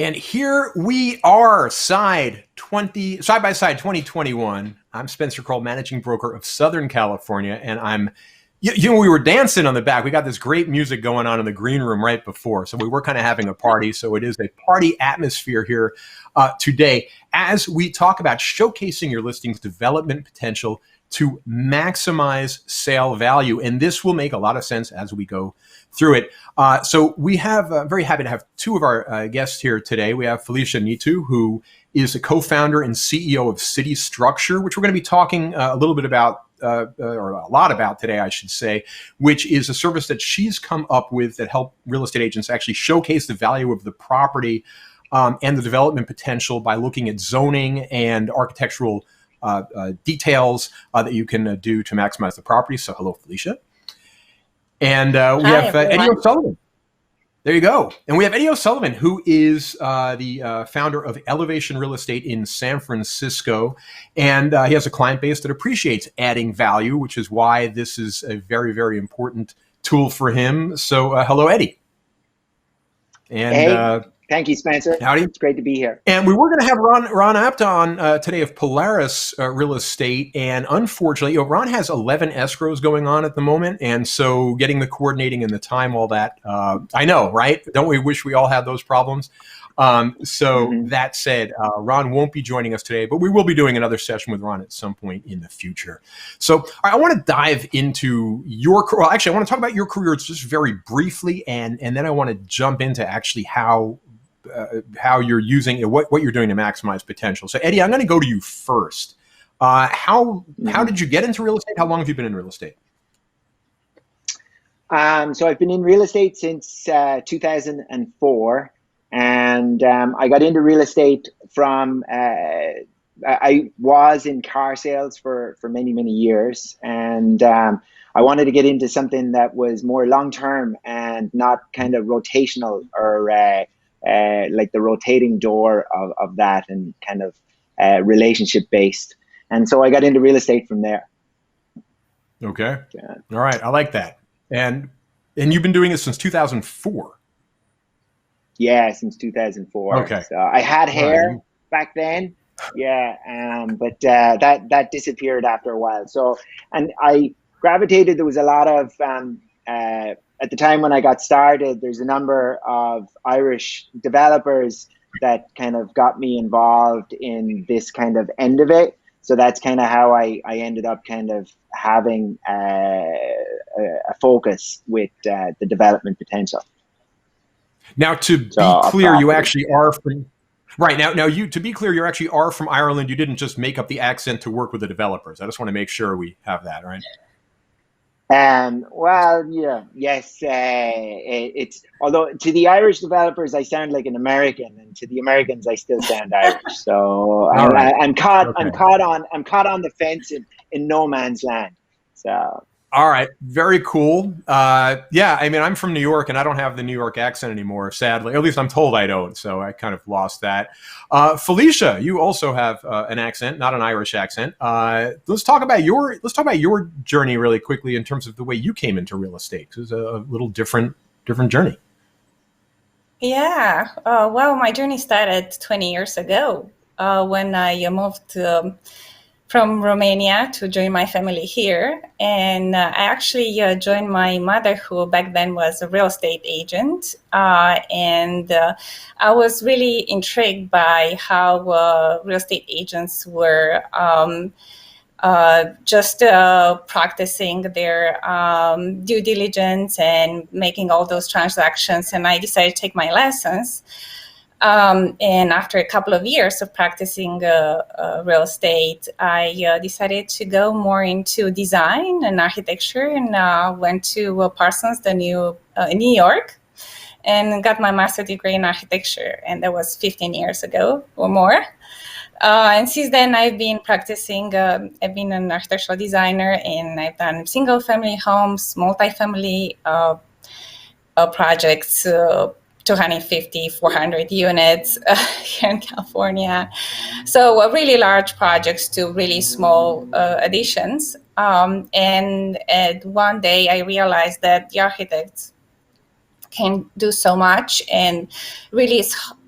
And here we are, side by side 2021. I'm Spencer Kroll, managing broker of Southern California, and we were dancing on the back. We got this great music going on in the green room right before, so we were kind of having a party. So it is a party atmosphere here today as we talk about showcasing your listing's development potential to maximize sale value. And this will make a lot of sense as we go through it. So we have, very happy to have two of our guests here today. We have Felicia Nitu, who is a co-founder and CEO of City Structure, which we're going to be talking a little bit about, or a lot about today, I should say, which is a service that she's come up with that help real estate agents actually showcase the value of the property and the development potential by looking at zoning and architectural details that you can do to maximize the property. So hello, Felicia. And we have Eddie O'Sullivan. There you go. And we have Eddie O'Sullivan, who is the founder of Elevation Real Estate in San Francisco. And he has a client base that appreciates adding value, which is why this is a very, very important tool for him. So hello, Eddie. And hey. Thank you, Spencer. Howdy. It's great to be here. And we were going to have Ron Apta on today of Polaris Real Estate. And unfortunately, Ron has 11 escrows going on at the moment. And so getting the coordinating and the time, all that, I know, right? Don't we wish we all had those problems? That said, Ron won't be joining us today, but we will be doing another session with Ron at some point in the future. So I want to dive into your career. Well, actually, I want to talk about your career just very briefly. And then I want to jump into actually how you're using it, what you're doing to maximize potential. So Eddie, I'm going to go to you first. How did you get into real estate? How long have you been in real estate? So I've been in real estate since 2004, and I got into real estate from I was in car sales for many, many years, and I wanted to get into something that was more long-term and not kind of rotational or like the rotating door of that, and kind of relationship based. And so I got into real estate from there. Okay. Yeah. All right. I like that. And you've been doing this since 2004. Yeah, since 2004. Okay. So I had hair back then. Yeah. But that disappeared after a while. So, and I gravitated, there was a lot of, at the time when I got started, there's a number of Irish developers that kind of got me involved in this kind of end of it. So that's kind of how I ended up kind of having a focus with the development potential. Now, to be clear, you actually are from right now. To be clear, you actually are from Ireland. You didn't just make up the accent to work with the developers. I just want to make sure we have that right. Well, yeah, yes. It's, although to the Irish developers I sound like an American, and to the Americans I still sound Irish. So I'm caught on the fence in no man's land. So. All right, very cool. Yeah, I mean, I'm from New York, and I don't have the New York accent anymore, sadly. At least I'm told I don't, so I kind of lost that. Felicia, you also have an accent, not an Irish accent. Let's talk about your journey really quickly in terms of the way you came into real estate. It was a little different journey. Yeah. Well, my journey started 20 years ago when I moved from Romania to join my family here. And I actually joined my mother, who back then was a real estate agent. And I was really intrigued by how real estate agents were just practicing their due diligence and making all those transactions. And I decided to take my lessons. And after a couple of years of practicing real estate, I decided to go more into design and architecture, and went to Parsons, in New York, and got my master's degree in architecture. And that was 15 years ago or more. And since then, I've been practicing. I've been an architectural designer, and I've done single-family homes, multi-family projects. 250, 400 units here in California. So really large projects to really small additions. And one day I realized that the architects can do so much, and really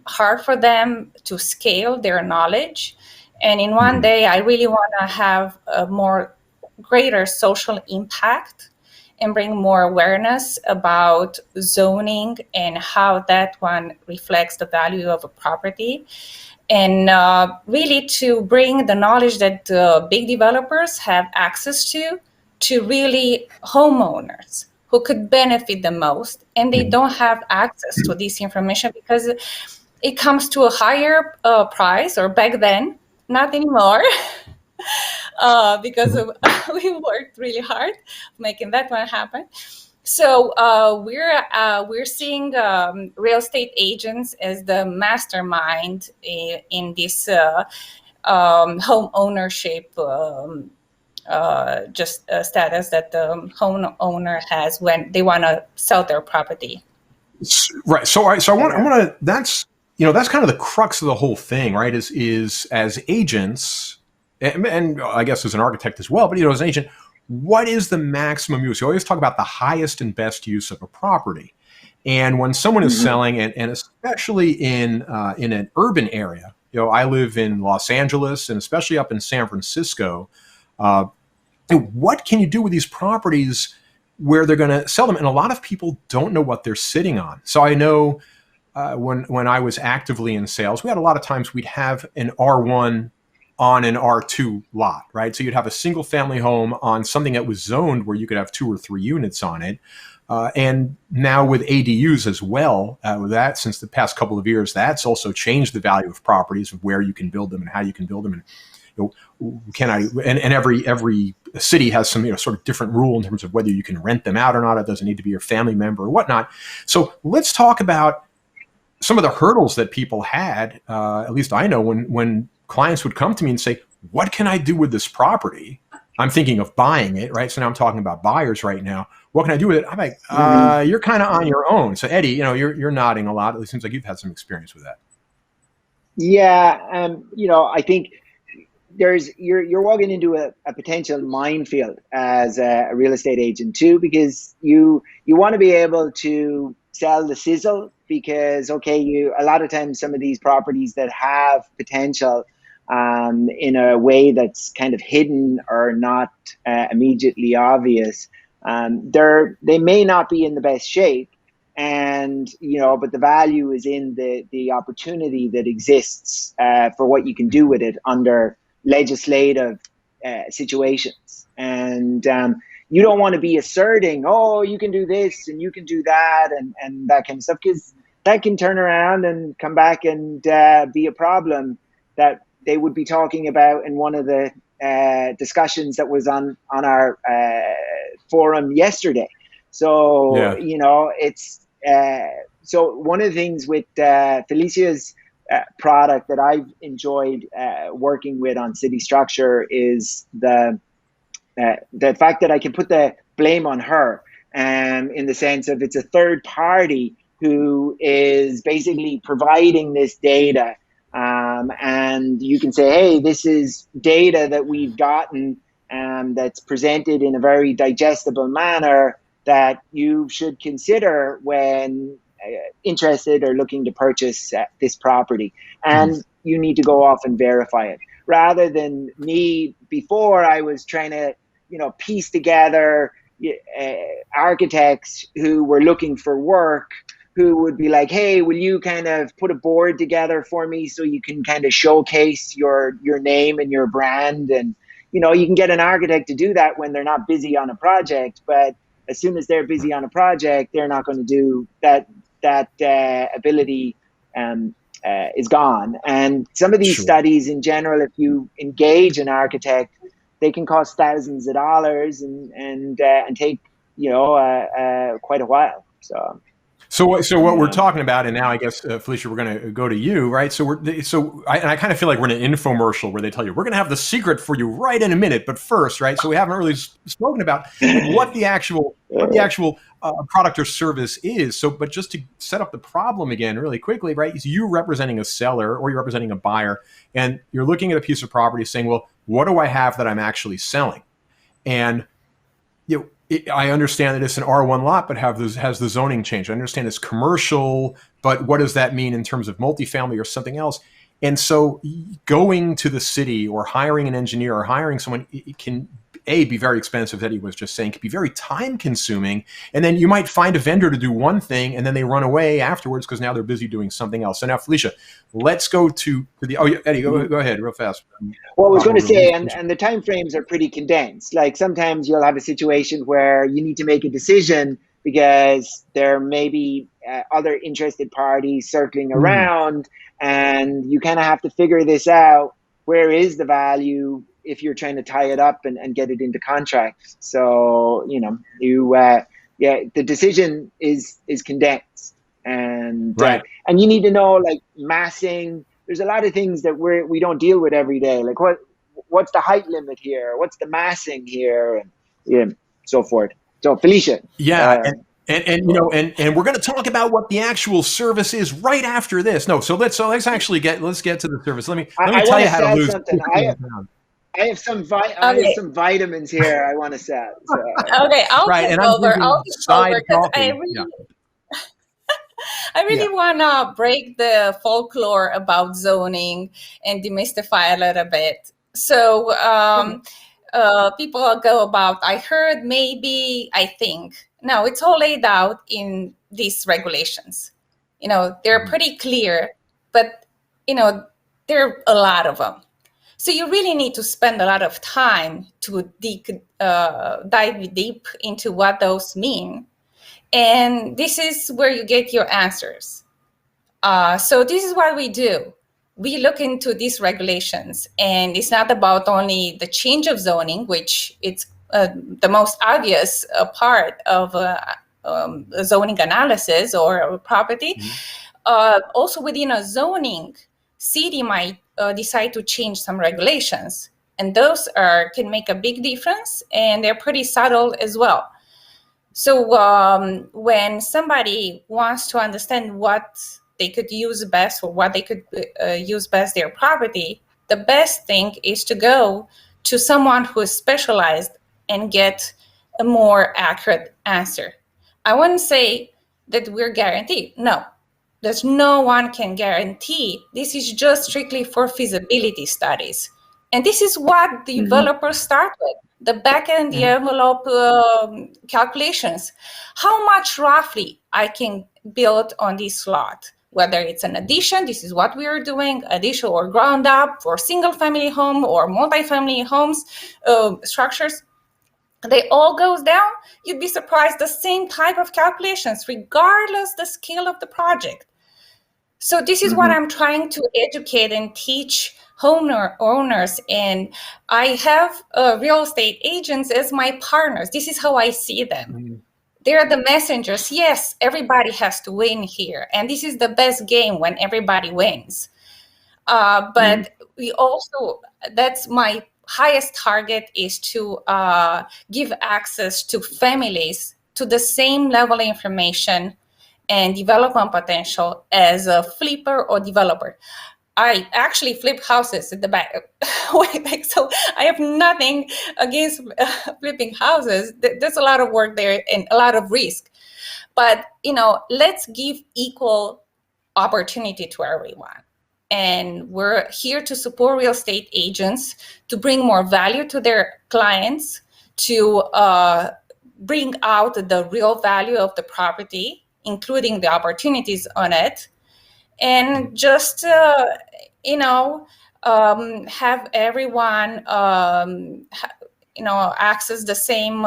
hard for them to scale their knowledge. And in one day, I really want to have a more greater social impact and bring more awareness about zoning and how that one reflects the value of a property. And really to bring the knowledge that big developers have access to really homeowners who could benefit the most. And they don't have access to this information because it comes to a higher price, or back then, not anymore. Because we worked really hard making that one happen. So we're seeing real estate agents as the mastermind in this home ownership status that the homeowner has when they want to sell their property. Right. So I want to. That's that's kind of the crux of the whole thing, right? Is as agents, and I guess as an architect as well, but as an agent, what is the maximum use? You always talk about the highest and best use of a property. And when someone is selling, and especially in an urban area, I live in Los Angeles and especially up in San Francisco, what can you do with these properties where they're going to sell them? And a lot of people don't know what they're sitting on. So I know when I was actively in sales, we had a lot of times we'd have an R1 on an R2 lot, right? So you'd have a single family home on something that was zoned where you could have 2 or 3 units on it. And now with ADUs as well, with that, since the past couple of years, that's also changed the value of properties, of where you can build them and how you can build them. And every city has some sort of different rule in terms of whether you can rent them out or not. It doesn't need to be your family member or whatnot. So let's talk about some of the hurdles that people had. At least I know when clients would come to me and say, what can I do with this property? I'm thinking of buying it, right? So now I'm talking about buyers right now. What can I do with it? I'm like, you're kind of on your own. So Eddie, you're nodding a lot. It seems like you've had some experience with that. Yeah. I think you're walking into a potential minefield as a real estate agent too, because you want to be able to sell the sizzle, because a lot of times some of these properties that have potential in a way that's kind of hidden or not immediately obvious, they may not be in the best shape, and but the value is in the opportunity that exists for what you can do with it under legislative situations. And you don't want to be asserting, oh, you can do this and you can do that and that kind of stuff, because that can turn around and come back and be a problem that they would be talking about in one of the discussions that was on our forum yesterday. So, it's so one of the things with Felicia's product that I've enjoyed working with on city structure is the fact that I can put the blame on her, in the sense of it's a third party who is basically providing this data, and you can say, hey, this is data that we've gotten that's presented in a very digestible manner that you should consider when interested or looking to purchase this property, and you need to go off and verify it, rather than me. Before, I was trying to piece together architects who were looking for work, who would be like, hey, will you kind of put a board together for me so you can kind of showcase your name and your brand? And you can get an architect to do that when they're not busy on a project, but as soon as they're busy on a project, they're not going to do that. That ability is gone. And some of these studies in general, if you engage an architect, they can cost thousands of dollars and take quite a while. So what we're talking about, and now I guess Felicia, we're going to go to you, right? I kind of feel like we're in an infomercial where they tell you we're going to have the secret for you right in a minute, but first, right? So we haven't really spoken about what the actual product or service is. So, but just to set up the problem again, really quickly, right? Is you representing a seller or you're representing a buyer, and you're looking at a piece of property, saying, well, what do I have that I'm actually selling? And I understand that it's an R1 lot, but has the zoning changed? I understand it's commercial, but what does that mean in terms of multifamily or something else? And so going to the city or hiring an engineer or hiring someone, it can be very expensive, Eddie was just saying, can be very time consuming. And then you might find a vendor to do one thing and then they run away afterwards because now they're busy doing something else. So now, Felicia, let's go to the, Eddie, go ahead real fast. Well, I was going to say, and the time frames are pretty condensed. Like sometimes you'll have a situation where you need to make a decision because there may be other interested parties circling around, and you kind of have to figure this out. Where is the value if you're trying to tie it up and get it into contract? So, the decision is condensed, and right. And you need to know, like, massing. There's a lot of things that we don't deal with every day. Like what's the height limit here? What's the massing here? And so forth. So Felicia. Yeah. And we're going to talk about what the actual service is right after this. No, so let's actually get to the service. Let me tell you how to lose. Something. I have some vitamins here I want to sell. So. Okay, I'll take over. I really want to break the folklore about zoning and demystify a little bit. So people go about, I heard, maybe, I think. No, it's all laid out in these regulations. They're pretty clear, but, there are a lot of them. So you really need to spend a lot of time to dive deep into what those mean. And this is where you get your answers. So this is what we do. We look into these regulations, and it's not about only the change of zoning, which it's the most obvious part of zoning analysis or a property. Also within a zoning, city might decide to change some regulations, and those can make a big difference, and they're pretty subtle as well. So when somebody wants to understand what they could use best or what they could use best their property, the best thing is to go to someone who is specialized and get a more accurate answer. I wouldn't say that we're guaranteed. No, there's no one can guarantee. This is just strictly for feasibility studies. And this is what the developers start with. The back end, the envelope calculations. How much roughly I can build on this lot? Whether it's an addition, this is what we are doing, addition or ground up for single family home or multi-family homes, structures. They all goes down. You'd be surprised, the same type of calculations, regardless the scale of the project. So this is what I'm trying to educate and teach owners, and I have real estate agents as my partners. This is how I see them. They're the messengers. Yes, everybody has to win here, and this is the best game when everybody wins. But we also, that's my highest target, is to give access to families to the same level of information and development potential as a flipper or developer. I actually flip houses at the back, way back. So I have nothing against flipping houses. There's a lot of work there and a lot of risk. But, let's give equal opportunity to everyone. And we're here to support real estate agents to bring more value to their clients, to bring out the real value of the property, including the opportunities on it. And just, have everyone, access the same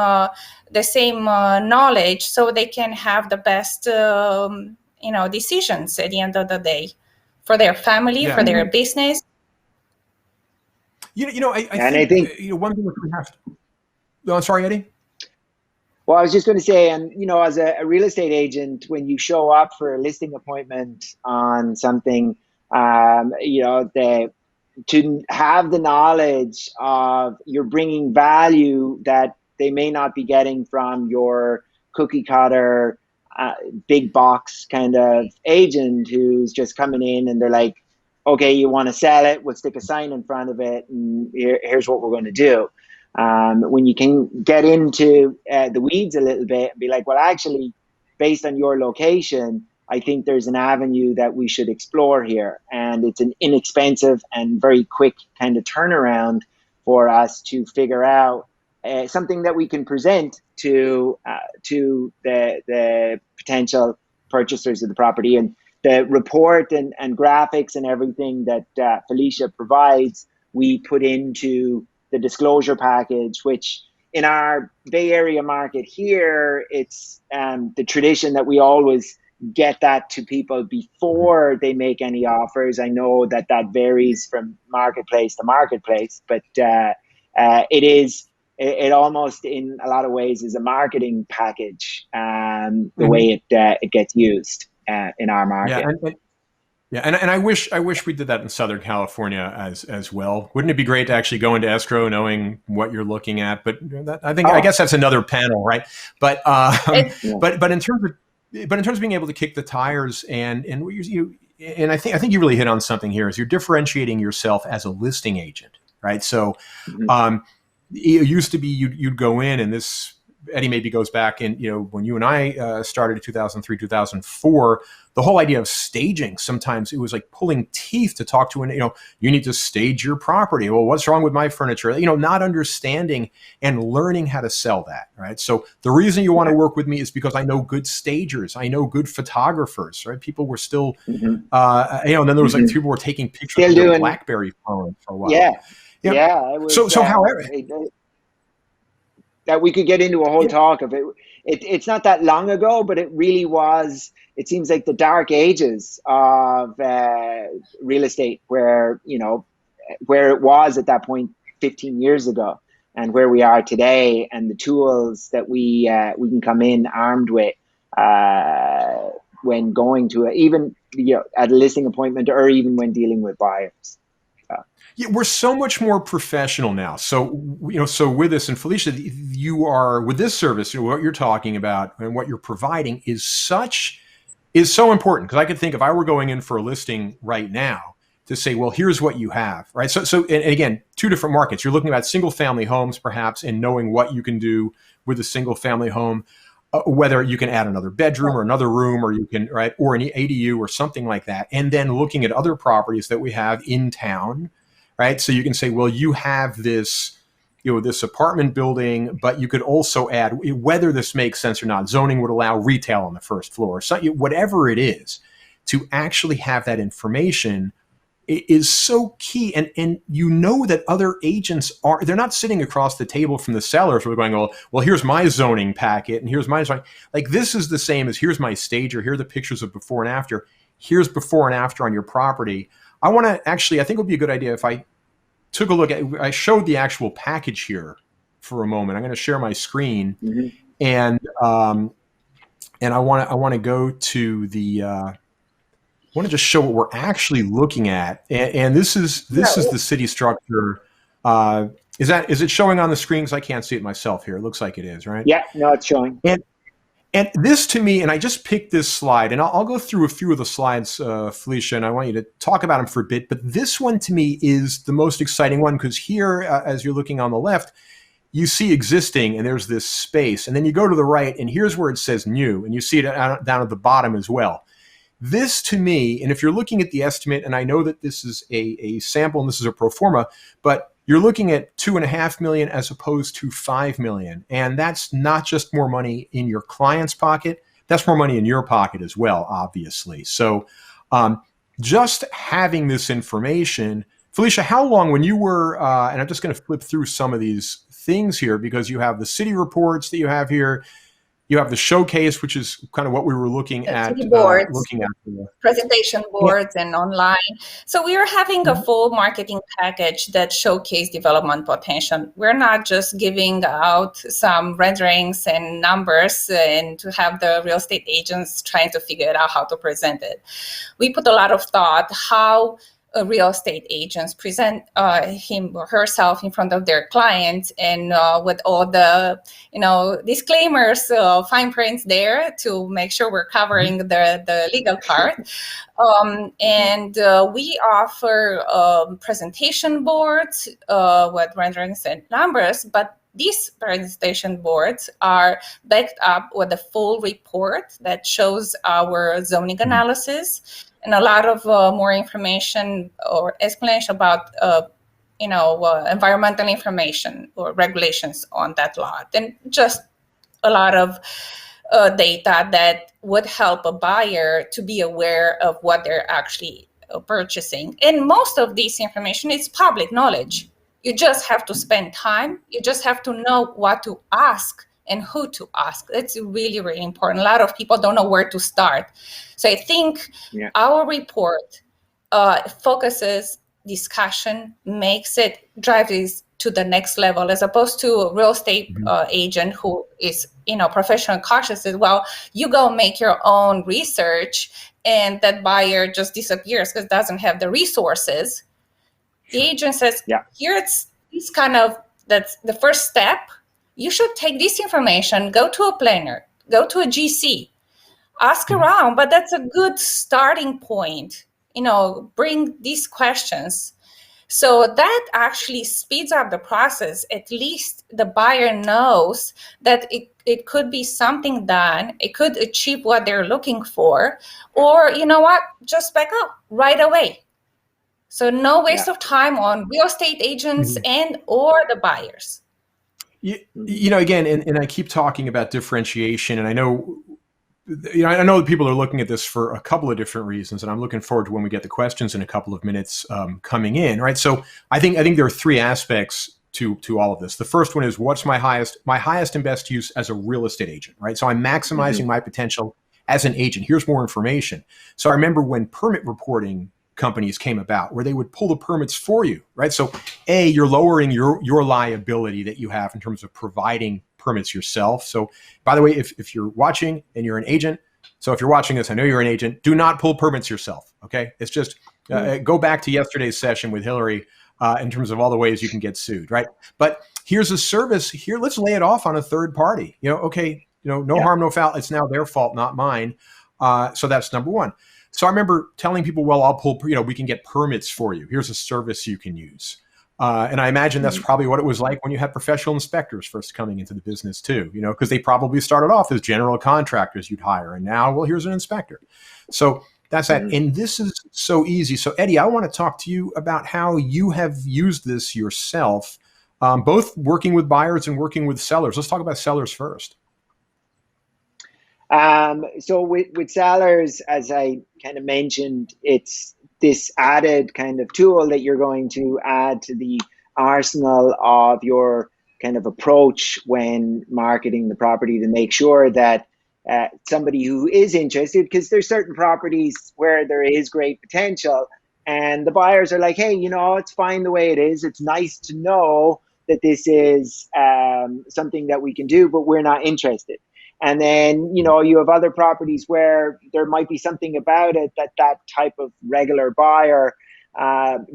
knowledge, so they can have the best, decisions at the end of the day for their family, for their business. I think one thing we have to. Oh, sorry, Eddie. Well, I was just going to say, and as a real estate agent, when you show up for a listing appointment on something, to have the knowledge of you're bringing value that they may not be getting from your cookie cutter, big box kind of agent who's just coming in and they're like, okay, you want to sell it? We'll stick a sign in front of it, and here's what we're going to do. When you can get into the weeds a little bit and be like, well, actually, based on your location, I think there's an avenue that we should explore here. And it's an inexpensive and very quick kind of turnaround for us to figure out something that we can present to the potential purchasers of the property. And the report and graphics and everything that Felicia provides, we put into the disclosure package, which in our Bay Area market here, it's the tradition that we always get that to people before they make any offers. I know that varies from marketplace to marketplace, but it almost in a lot of ways is a marketing package, the way it gets used in our market. Yeah, and I wish we did that in Southern California as well. Wouldn't it be great to actually go into escrow knowing what you're looking at? But I guess that's another panel, right? But but in terms of being able to kick the tires and I think you really hit on something here, is you're differentiating yourself as a listing agent, right? So it used to be you'd go in, and this, Eddie, maybe goes back in, when you and I started in 2003, 2004, the whole idea of staging, sometimes it was like pulling teeth to talk to you need to stage your property. Well, what's wrong with my furniture? Not understanding and learning how to sell that, right? So the reason you want to work with me is because I know good stagers. I know good photographers, right? People were still, and then there was like people were taking pictures of their BlackBerry phone for a while. Yeah. It was, so however... that we could get into a whole talk of it. It's not that long ago, but it really was. It seems like the dark ages of real estate, where where it was at that point 15 years ago, and where we are today, and the tools that we can come in armed with when going to even at a listing appointment, or even when dealing with buyers. Yeah, we're so much more professional now. So, so with this, and Felicia, you are with this service, what you're talking about and what you're providing is so important. Because I could think, if I were going in for a listing right now, to say, well, here's what you have, right? So and again, two different markets. You're looking at single family homes, perhaps, and knowing what you can do with a single family home, whether you can add another bedroom or another room, or you can, right, or an ADU or something like that. And then looking at other properties that we have in town. Right. So you can say, well, you have this, this apartment building, but you could also add, whether this makes sense or not, zoning would allow retail on the first floor. So whatever it is, to actually have that information is so key. And that other agents they're not sitting across the table from the sellers who are going, well, here's my zoning packet and here's my zoning. Like, this is the same as, here's my stager, here are the pictures of before and after. Here's before and after on your property. I think it would be a good idea if I took a look I showed the actual package here for a moment. I'm going to share my screen, and I want to go to the, I want to just show what we're actually looking at. And this is the city structure. Is it showing on the screen? Because I can't see it myself here. It looks like it is, right? Yeah, no, it's showing. And this, to me, and I just picked this slide, and I'll go through a few of the slides, Felicia, and I want you to talk about them for a bit. But this one, to me, is the most exciting one, because here, as you're looking on the left, you see existing, and there's this space. And then you go to the right, and here's where it says new, and you see it down at the bottom as well. This, to me, and if you're looking at the estimate, and I know that this is a sample and this is a pro forma, but you're looking at $2.5 million as opposed to $5 million. And that's not just more money in your client's pocket, that's more money in your pocket as well, obviously. So just having this information, Felicia, how long, when you were, and I'm just going to flip through some of these things here, because you have the city reports that you have here, you have the showcase, which is kind of what we were looking at. Presentation boards and online. So we are having a full marketing package that showcase development potential. We're not just giving out some renderings and numbers and to have the real estate agents trying to figure out how to present it. We put a lot of thought how real estate agents present him or herself in front of their clients, and with all the disclaimers, fine prints there to make sure we're covering the legal part. And we offer presentation boards with renderings and numbers, but these presentation boards are backed up with a full report that shows our zoning analysis and a lot of more information or explanation about environmental information or regulations on that lot, and just a lot of data that would help a buyer to be aware of what they're actually purchasing. And most of this information is public knowledge. You just have to spend time. You just have to know what to ask and who to ask. It's really, really important. A lot of people don't know where to start. So I think our report focuses discussion, makes it, drives it to the next level, as opposed to a real estate agent who is, professional cautious. Well, you go make your own research, and that buyer just disappears because it doesn't have the resources. The agent says, here's this that's the first step. You should take this information, go to a planner, go to a GC, ask around, but that's a good starting point. Bring these questions. So that actually speeds up the process. At least the buyer knows that it could be something done. It could achieve what they're looking for, or just back up right away. So no waste of time on real estate agents and or the buyers. Again, and I keep talking about differentiation, and I know that people are looking at this for a couple of different reasons, and I'm looking forward to when we get the questions in a couple of minutes coming in, right? So I think there are three aspects to all of this. The first one is, what's my highest and best use as a real estate agent, right? So I'm maximizing my potential as an agent. Here's more information. So I remember when permit reporting companies came about, where they would pull the permits for you, right? So you're lowering your liability that you have in terms of providing permits yourself. So by the way, if you're watching and you're an agent, so if you're watching this, I know you're an agent, do not pull permits yourself, okay? It's just, go back to yesterday's session with Hillary in terms of all the ways you can get sued, right? But here's a service here, let's lay it off on a third party, no harm, no foul, it's now their fault, not mine. So that's number one. So I remember telling people, well, I'll pull, we can get permits for you. Here's a service you can use. And I imagine that's probably what it was like when you had professional inspectors first coming into the business too, because they probably started off as general contractors you'd hire. And now, well, here's an inspector. So that's that. And this is so easy. So Eddie, I want to talk to you about how you have used this yourself, both working with buyers and working with sellers. Let's talk about sellers first. So with sellers, as I kind of mentioned, it's this added kind of tool that you're going to add to the arsenal of your kind of approach when marketing the property, to make sure that somebody who is interested, because there's certain properties where there is great potential and the buyers are like, hey, it's fine the way it is. It's nice to know that this is something that we can do, but we're not interested. And then, you have other properties where there might be something about it that type of regular buyer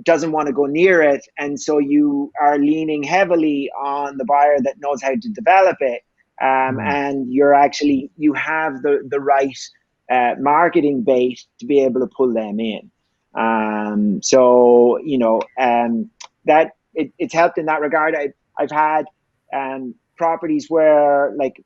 doesn't want to go near it. And so you are leaning heavily on the buyer that knows how to develop it. And you have the right marketing bait to be able to pull them in. That it's helped in that regard. I've had properties where, like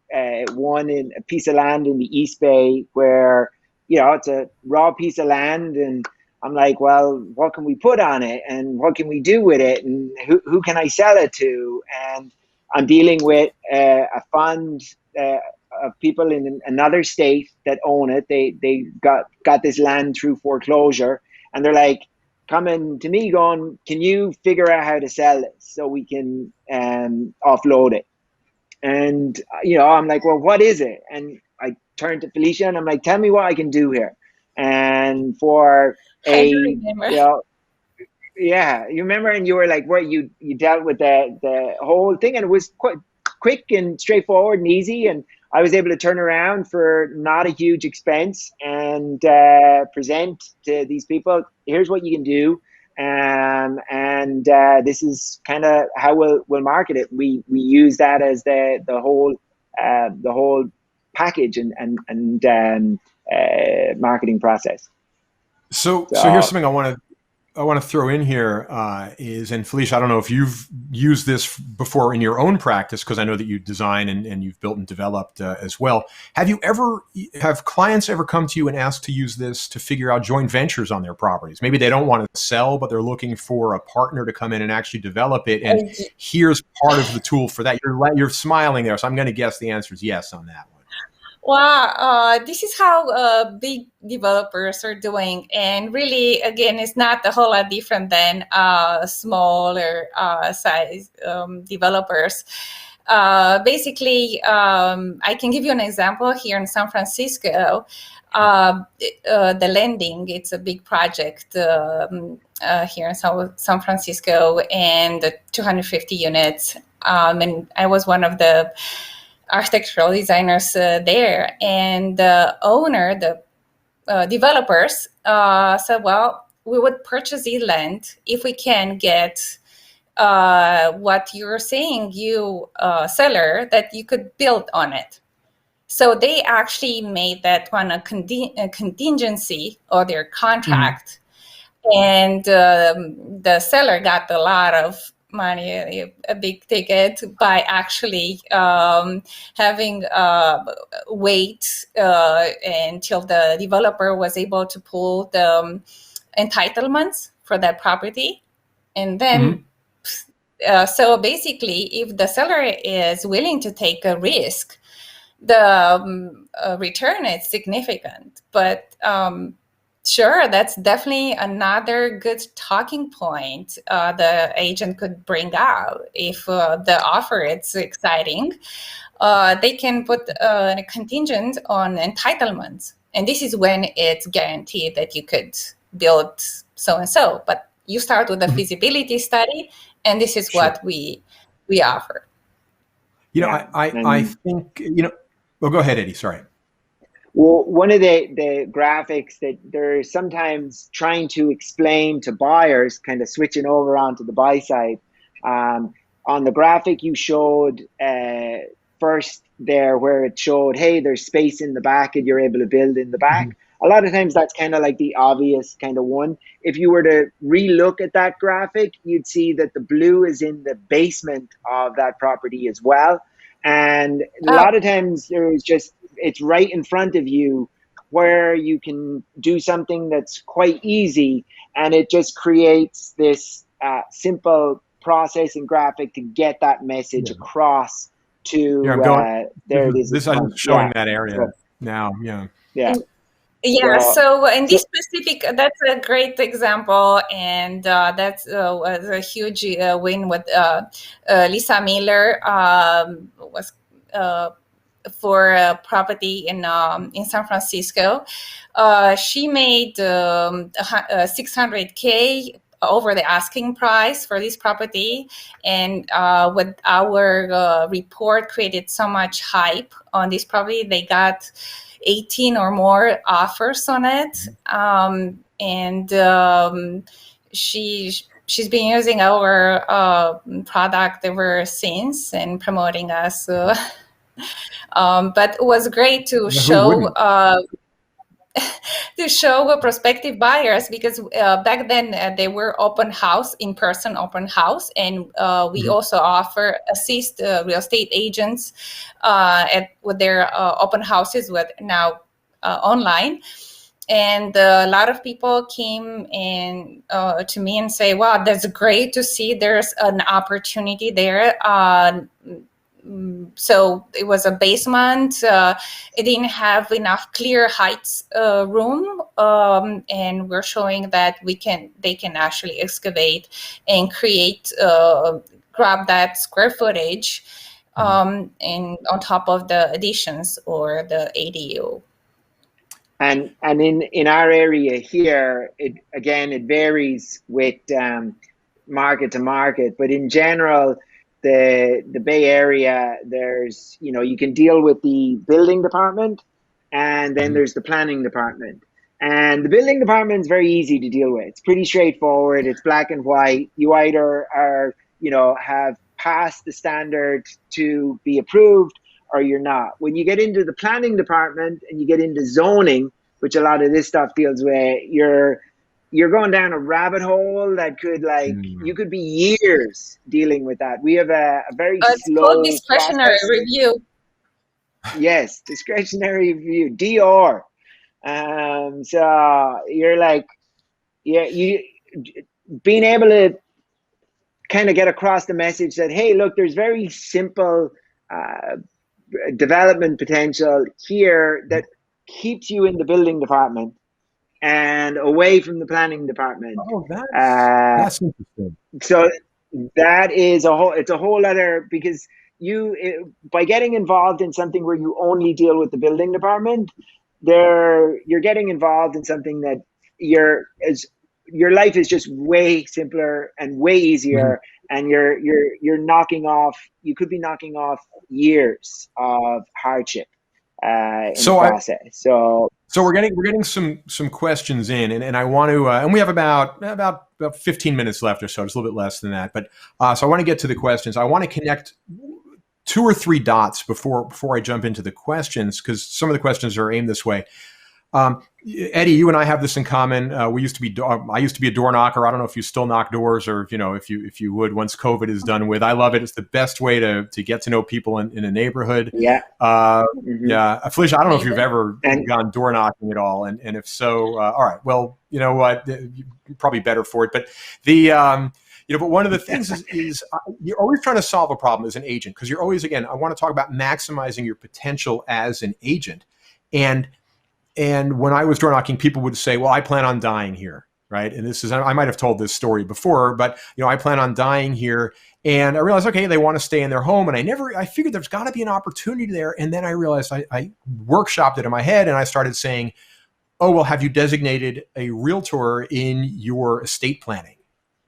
one in a piece of land in the East Bay where, it's a raw piece of land, and I'm like, well, what can we put on it and what can we do with it, and who can I sell it to? And I'm dealing with a fund of people in another state that own it. They got this land through foreclosure, and they're like coming to me going, can you figure out how to sell it so we can offload it? And, I'm like, well, what is it? And I turned to Felicia and I'm like, tell me what I can do here. And for you remember, and you were like, where you dealt with the whole thing, and it was quite quick and straightforward and easy. And I was able to turn around for not a huge expense and present to these people, here's what you can do. and this is kind of how we'll market it. We use that as the whole package and marketing process. So here's something I want to throw in here is, and Felicia, I don't know if you've used this before in your own practice, because I know that you design and you've built and developed as well. Have clients ever come to you and asked to use this to figure out joint ventures on their properties? Maybe they don't want to sell, but they're looking for a partner to come in and actually develop it. And here's part of the tool for that. You're smiling there, so I'm going to guess the answer is yes on that one. Well, this is how big developers are doing. And really, again, it's not a whole lot different than smaller size developers. Basically, I can give you an example here in San Francisco. The Landing, it's a big project here in San Francisco, and 250 units. And I was one of the architectural designers there, and the owner, the developers said, well, we would purchase the land if we can get what you're saying, you seller, that you could build on it. So they actually made that one a contingency or their contract. And the seller got a lot of money, a big ticket, by actually having wait until the developer was able to pull the entitlements for that property. And then so basically, if the seller is willing to take a risk, the return is significant. But sure, that's definitely another good talking point the agent could bring out. If the offer is exciting, they can put a contingent on entitlements. And this is when it's guaranteed that you could build so-and-so. But you start with a feasibility study, and this is what we offer. I think, well, go ahead, Eddie, sorry. Well, one of the graphics that they're sometimes trying to explain to buyers, kind of switching over onto the buy side. On the graphic you showed first there, where it showed, hey, there's space in the back and you're able to build in the back. A lot of times that's kind of like the obvious kind of one. If you were to re-look at that graphic, you'd see that the blue is in the basement of that property as well. And a lot of times there's just, it's right in front of you where you can do something that's quite easy, and it just creates this simple process and graphic to get that message across to there it is. This I'm showing that area now. So in this specific, that's a great example, and that's was a huge win with Lisa Miller. Was for a property in San Francisco. She made $600K over the asking price for this property, and with our report created so much hype on this property, they got 18 or more offers on it, and she's been using our product ever since and promoting us. But it was great to show prospective buyers, because back then they were in-person open house, and we also assist real estate agents with their open houses with now online. And a lot of people came in to me and say, wow, that's great to see there's an opportunity there. So it was a basement. It didn't have enough clear heights room, and we're showing that they can actually excavate and create, grab that square footage, and on top of the additions or the ADU. And in our area here, it varies with market to market, but in general, the Bay Area, there's, you can deal with the building department, and then there's the planning department. And the building department is very easy to deal with. It's pretty straightforward. It's black and white. You either are, have passed the standard to be approved, or you're not. When you get into the planning department and you get into zoning, which a lot of this stuff deals with, you're going down a rabbit hole that could you could be years dealing with that. We have a very It's slow called discretionary process. review. Yes, discretionary review, DR. So you're like, you being able to kind of get across the message that, hey, look, there's very simple development potential here that keeps you in the building department and away from the planning department. Oh, that's interesting. So that is it's a whole other, because by getting involved in something where you only deal with the building department, you're getting involved in something that your life is just way simpler and way easier, and you could be knocking off years of hardship in the process. So we're getting some questions in, and I want to, and we have about 15 minutes left or so, just a little bit less than that. But so I want to get to the questions. I want to connect 2 or 3 dots before I jump into the questions, because some of the questions are aimed this way. Eddie, you and I have this in common. I used to be a door knocker. I don't know if you still knock doors, or if you would once COVID is done with. I love it. It's the best way to get to know people in a neighborhood. Yeah. Yeah. Felicia, I don't know if you've ever gone door knocking at all, and if so, all right. Well, you know what, you're probably better for it. But but one of the things is you're always trying to solve a problem as an agent, because you're always, again, I want to talk about maximizing your potential as an agent. And when I was door knocking, people would say, well, I plan on dying here, right? And I might have told this story before, but I plan on dying here. And I realized, okay, they want to stay in their home. And I figured there's got to be an opportunity there. And then I realized I workshopped it in my head, and I started saying, oh, well, have you designated a realtor in your estate planning?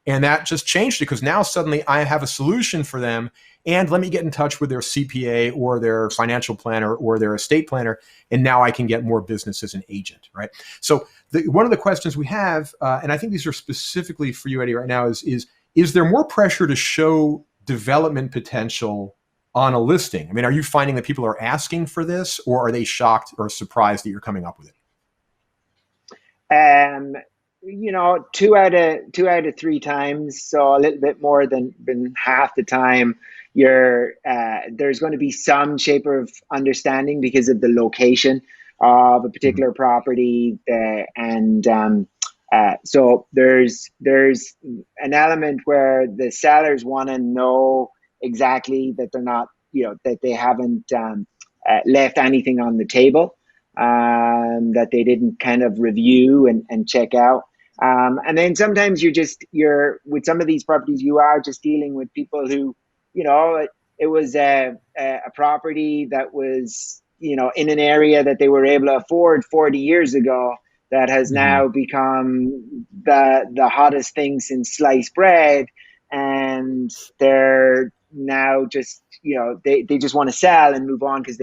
And that just changed it, because now suddenly I have a solution for them. And let me get in touch with their CPA or their financial planner or their estate planner. And now I can get more business as an agent, right? So one of the questions we have, and I think these are specifically for you, Eddie, right now, is there more pressure to show development potential on a listing? I mean, are you finding that people are asking for this, or are they shocked or surprised that you're coming up with it? 2 out of 3 times, so a little bit more than half the time, there's going to be some shape of understanding because of the location of a particular property, and so there's an element where the sellers want to know exactly that they're not, that they haven't left anything on the table, that they didn't kind of review and check out. And then sometimes you're with some of these properties, you are just dealing with people who, it was a property that was, in an area that they were able to afford 40 years ago, that has now become the hottest thing since sliced bread. And they're now just, they just want to sell and move on because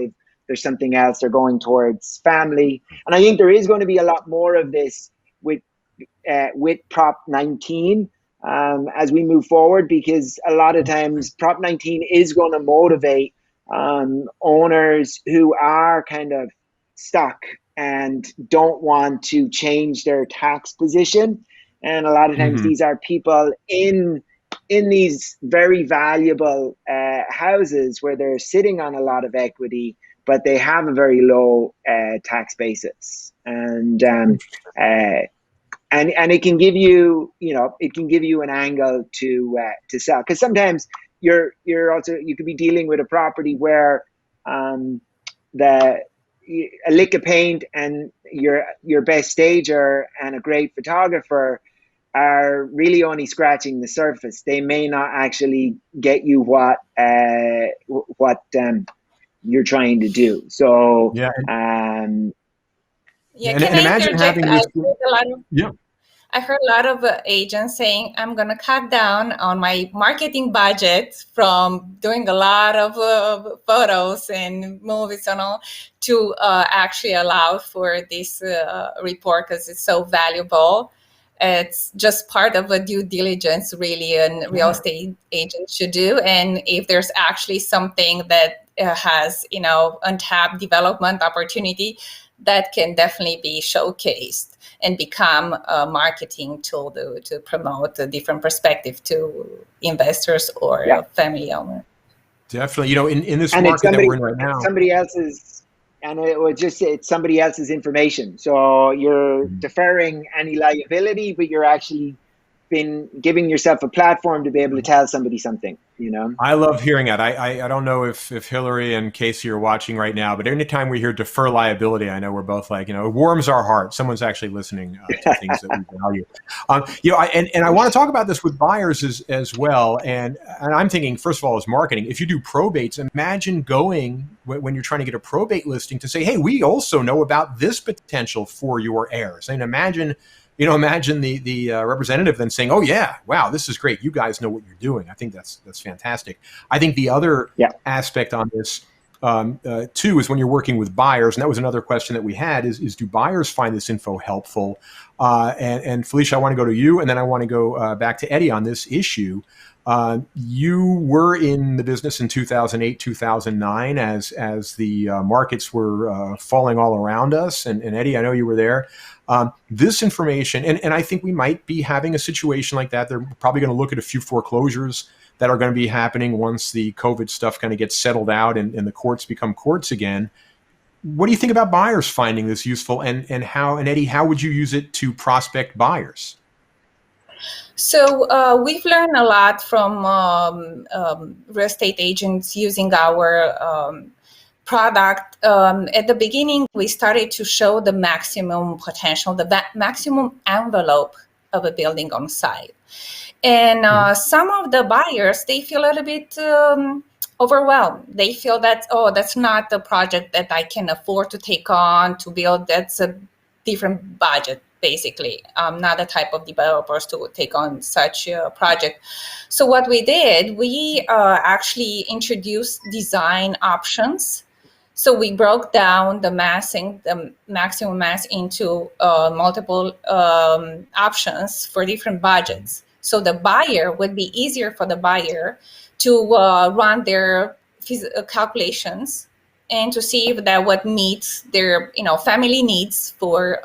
there's something else. They're going towards family. And I think there is going to be a lot more of this with Prop 19 as we move forward, because a lot of times Prop 19 is going to motivate owners who are kind of stuck and don't want to change their tax position. And a lot of times these are people in these very valuable houses where they're sitting on a lot of equity, but they have a very low tax basis. And it can give you, it can give you an angle to sell, because sometimes you could be dealing with a property where a lick of paint and your best stager and a great photographer are really only scratching the surface. They may not actually get you what you're trying to do. So yeah, and imagine having this. I heard a lot of agents saying, I'm going to cut down on my marketing budget from doing a lot of photos and movies and all to actually allow for this report because it's so valuable. It's just part of a due diligence, really, a real estate agent should do. And if there's actually something that has, untapped development opportunity, that can definitely be showcased and become a marketing tool to promote a different perspective to investors or family owners. Definitely. In this market that we're in right now. Somebody else's, and it's somebody else's information. So you're deferring any liability, but you're actually been giving yourself a platform to be able to tell somebody something, I love hearing that. I don't know if Hillary and Casey are watching right now, but anytime we hear defer liability, I know we're both like, it warms our heart. Someone's actually listening to things that we value. And I want to talk about this with buyers as well. And I'm thinking, first of all, is marketing. If you do probates, imagine going when you're trying to get a probate listing to say, hey, we also know about this potential for your heirs. And imagine the representative then saying, oh, yeah, wow, this is great. You guys know what you're doing. I think that's fantastic. I think the other aspect on this, too, is when you're working with buyers, and that was another question that we had, is do buyers find this info helpful? And Felicia, I want to go to you, and then I want to go back to Eddie on this issue. You were in the business in 2008, 2009 as the markets were falling all around us. And Eddie, I know you were there. This information, and I think we might be having a situation like that. They're probably going to look at a few foreclosures that are going to be happening once the COVID stuff kind of gets settled out and the courts become courts again. What do you think about buyers finding this useful, and Eddie, how would you use it to prospect buyers? So we've learned a lot from real estate agents using our product. At the beginning, we started to show the maximum potential, the maximum envelope of a building on site. And some of the buyers, they feel a little bit overwhelmed. They feel that, that's not the project that I can afford to take on to build. That's a different budget, basically. Not the type of developers to take on such a project. So what we did, we actually introduced design options. So we broke down the maximum mass into multiple options for different budgets. So the buyer would be easier for the buyer to run their calculations and to see if that what meets their family needs for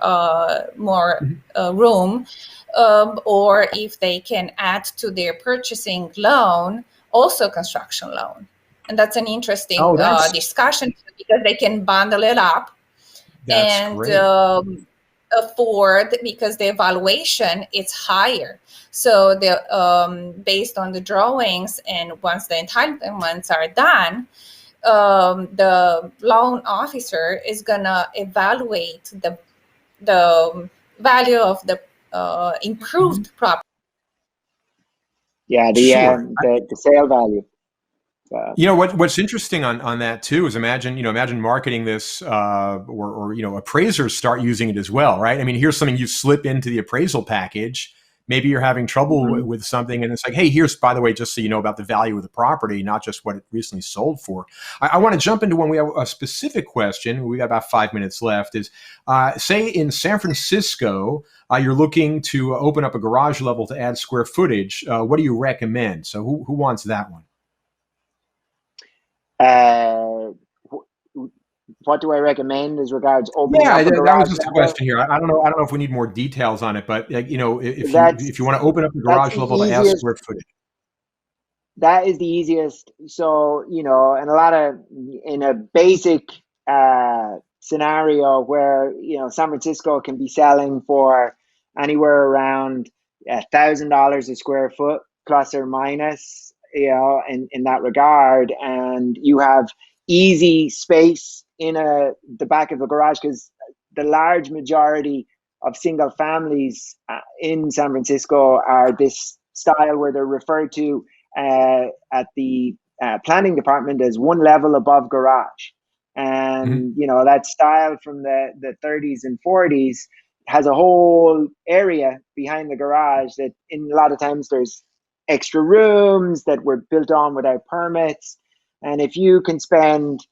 more room, or if they can add to their purchasing loan also construction loan. And that's an interesting discussion because they can bundle it up and afford, because the evaluation is higher. So the based on the drawings, and once the entitlements are done, the loan officer is gonna evaluate the value of the improved property. Yeah, the sale value. What's interesting on that too is imagine marketing this or appraisers start using it as well, right? I mean, here's something you slip into the appraisal package. Maybe you're having trouble with something, and it's like, hey, here's, by the way, just so you know about the value of the property, not just what it recently sold for. I want to jump into when we have a specific question. We got about 5 minutes left. Is say in San Francisco, you're looking to open up a garage level to add square footage. What do you recommend? So who wants that one? What do I recommend as regards opening up a garage? That was just a question here. I don't know if we need more details on it, but if you want to open up the garage level to add square footage, that is the easiest. So and in a basic scenario where San Francisco can be selling for anywhere around $1,000 a square foot plus or minus, in that regard, and you have easy space in the back of a garage, because the large majority of single families in San Francisco are this style where they're referred to at the planning department as one level above garage. And that style from the 30s and 40s has a whole area behind the garage that in a lot of times there's extra rooms that were built on without permits. And if you can spend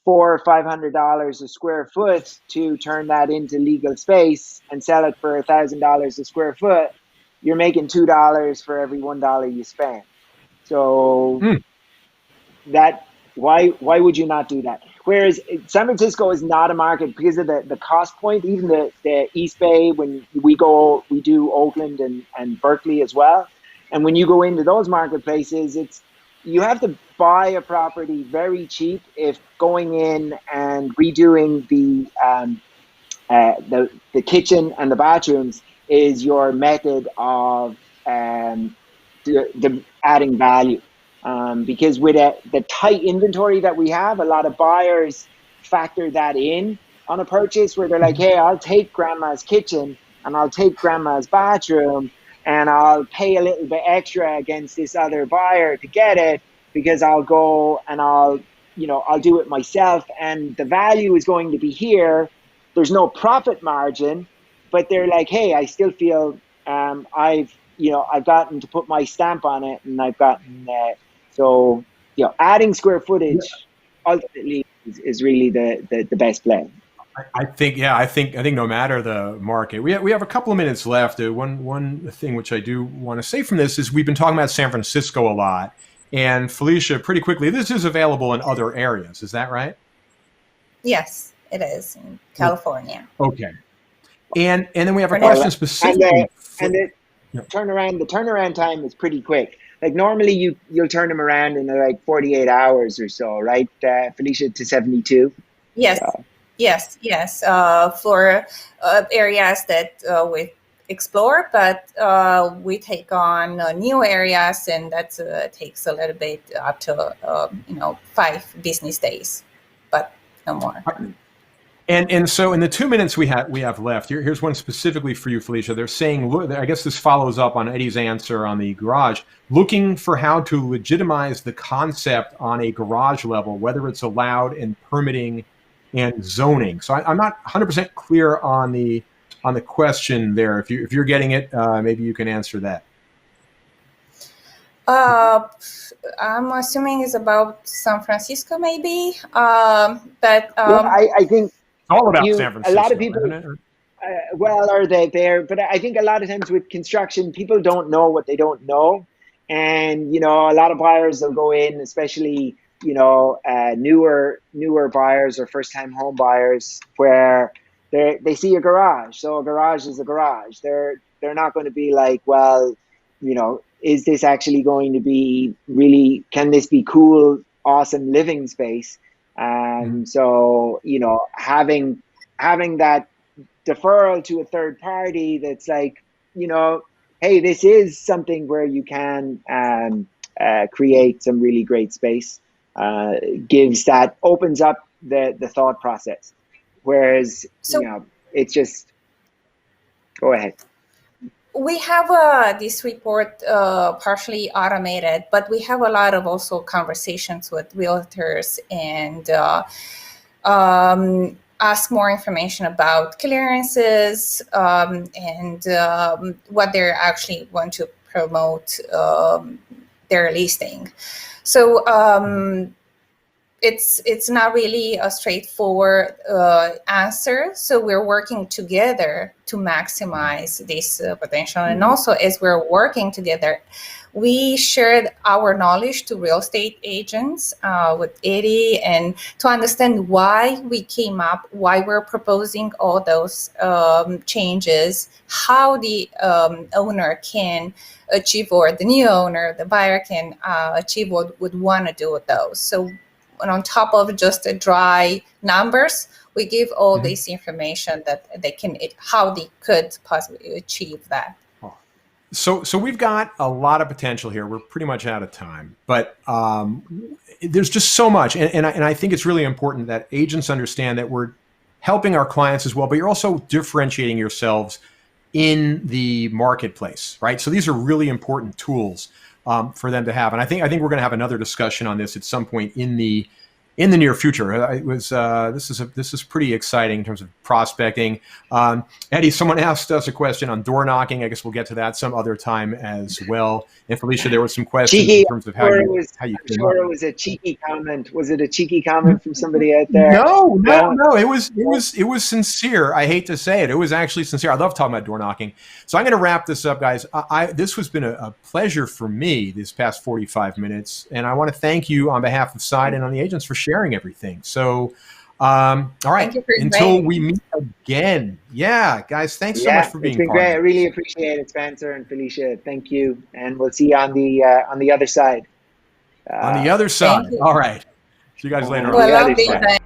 $400 or $500 a square foot to turn that into legal space and sell it for $1,000 a square foot, you're making $2 for every $1 you spend. So that why would you not do that? Whereas San Francisco is not a market because of the cost point. Even the East Bay, when we do Oakland and Berkeley as well. And when you go into those marketplaces, you have to buy a property very cheap if going in and redoing the kitchen and the bathrooms is your method of the adding value. Because with the tight inventory that we have, a lot of buyers factor that in on a purchase where they're like, hey, I'll take grandma's kitchen and I'll take grandma's bathroom and I'll pay a little bit extra against this other buyer to get it because I'll go and I'll do it myself and the value is going to be here. There's no profit margin, but they're like, hey, I still feel I've gotten to put my stamp on it and I've gotten so adding square footage ultimately is really the best play. I think no matter the market, we have a couple of minutes left. One thing which I do want to say from this is we've been talking about San Francisco a lot, and Felicia, pretty quickly, this is available in other areas. Is that right? Yes, it is in California. Okay, and then we have a question specifically. The turnaround time is pretty quick. Like normally you'll turn them around in like 48 hours or so, right, Felicia, to 72? Yes. Yes. For areas that we explore, but we take on new areas, and that takes a little bit up to 5 business days, but no more. And so in the 2 minutes we have left, here's one specifically for you, Felicia. They're saying, look, I guess this follows up on Eddie's answer on the garage, looking for how to legitimize the concept on a garage level, whether it's allowed in permitting and zoning. So I'm not 100% clear on the question there. If you're getting it, maybe you can answer that. I'm assuming it's about San Francisco, maybe. But I think it's all about San Francisco. A lot of people, are they there? But I think a lot of times with construction, people don't know what they don't know, and a lot of buyers will go in, especially newer buyers or first-time home buyers, where they see a garage. So a garage is a garage. They're not going to be like, well, is this actually going to be really? Can this be cool, awesome living space? So having that deferral to a third party that's like, hey, this is something where you can create some really great space. Opens up the thought process. Whereas, it's just, go ahead. We have this report partially automated, but we have a lot of also conversations with realtors and ask more information about clearances and what they actually want to promote their listing. So it's not really a straightforward answer. So we're working together to maximize this potential. And also, as we're working together, we shared our knowledge to real estate agents with Eddie, and to understand why we came up, why we're proposing all those changes, how the owner can achieve, or the new owner, the buyer can achieve what would want to do with those. So, and on top of just the dry numbers, we give all this information that how they could possibly achieve that. So we've got a lot of potential here. We're pretty much out of time, but there's just so much. And I think it's really important that agents understand that we're helping our clients as well, but you're also differentiating yourselves in the marketplace, right? So these are really important tools for them to have. And I think we're going to have another discussion on this at some point in the in the near future. It was this is pretty exciting in terms of prospecting. Eddie, someone asked us a question on door knocking. I guess we'll get to that some other time as well. And Felicia, there was some questions in terms of how you I'm sure it was a cheeky comment. Was it a cheeky comment from somebody out there? No. It was sincere. I hate to say it. It was actually sincere. I love talking about door knocking. So I'm going to wrap this up, guys. This has been a pleasure for me this past 45 minutes, and I want to thank you on behalf of Side and on the agents for sharing everything. So, all right, until we meet again. Yeah, guys, thanks so much for being part. It's been great. I really appreciate it, Spencer and Felicia. Thank you, and we'll see you on the other side. On the other side. All right. See you guys later. Well,